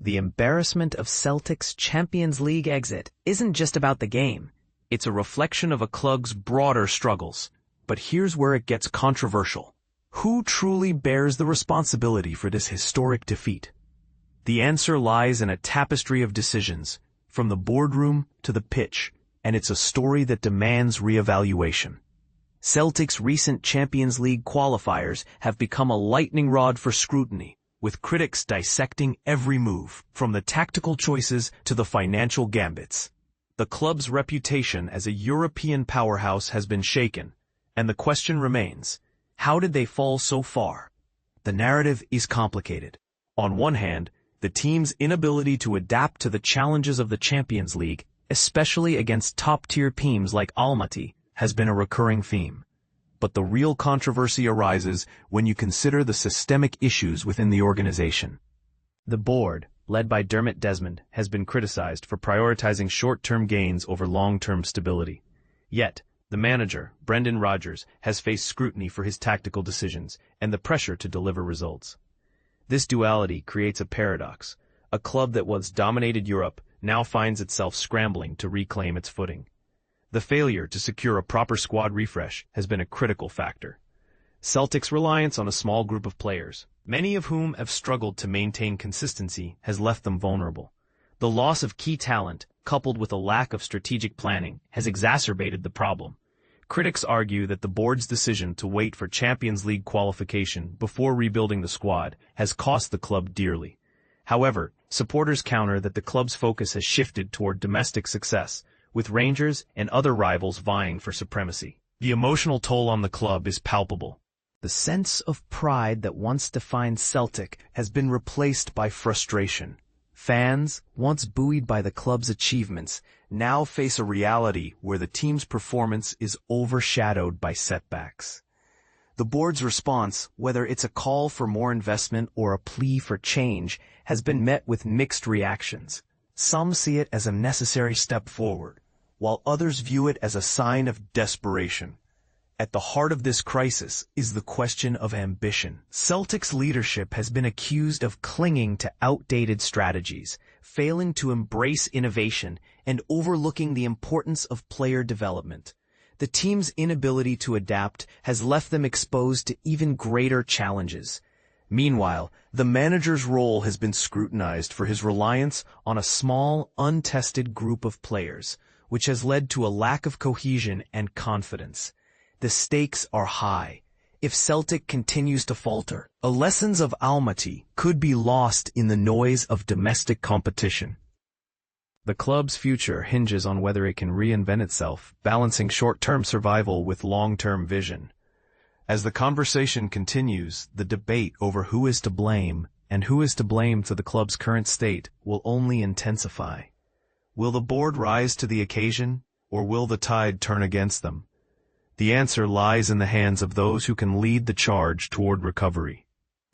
The embarrassment of Celtic's Champions League exit isn't just about the game. It's a reflection of a club's broader struggles. But here's where it gets controversial. Who truly bears the responsibility for this historic defeat? The answer lies in a tapestry of decisions, from the boardroom to the pitch, and it's a story that demands reevaluation. Celtic's recent Champions League qualifiers have become a lightning rod for scrutiny, with critics dissecting every move, from the tactical choices to the financial gambits. The club's reputation as a European powerhouse has been shaken, and the question remains, how did they fall so far? The narrative is complicated. On one hand, the team's inability to adapt to the challenges of the Champions League, especially against top-tier teams like Almaty, has been a recurring theme. But the real controversy arises when you consider the systemic issues within the organization. The board, led by Dermot Desmond, has been criticized for prioritizing short-term gains over long-term stability. Yet, the manager, Brendan Rodgers, has faced scrutiny for his tactical decisions and the pressure to deliver results. This duality creates a paradox. A club that once dominated Europe now finds itself scrambling to reclaim its footing. The failure to secure a proper squad refresh has been a critical factor. Celtic's reliance on a small group of players, many of whom have struggled to maintain consistency, has left them vulnerable. The loss of key talent, coupled with a lack of strategic planning, has exacerbated the problem. Critics argue that the board's decision to wait for Champions League qualification before rebuilding the squad has cost the club dearly. However, supporters counter that the club's focus has shifted toward domestic success, with Rangers and other rivals vying for supremacy. The emotional toll on the club is palpable. The sense of pride that once defined Celtic has been replaced by frustration. Fans, once buoyed by the club's achievements, now face a reality where the team's performance is overshadowed by setbacks. The board's response, whether it's a call for more investment or a plea for change, has been met with mixed reactions. Some see it as a necessary step forward, while others view it as a sign of desperation. At the heart of this crisis is the question of ambition. Celtic's leadership has been accused of clinging to outdated strategies, failing to embrace innovation, and overlooking the importance of player development. The team's inability to adapt has left them exposed to even greater challenges. Meanwhile, the manager's role has been scrutinized for his reliance on a small, untested group of players, which has led to a lack of cohesion and confidence. The stakes are high. If Celtic continues to falter, the lessons of Almaty could be lost in the noise of domestic competition. The club's future hinges on whether it can reinvent itself, balancing short-term survival with long-term vision. As the conversation continues, the debate over who is to blame and who is to blame for the club's current state will only intensify. Will the board rise to the occasion, or will the tide turn against them? The answer lies in the hands of those who can lead the charge toward recovery.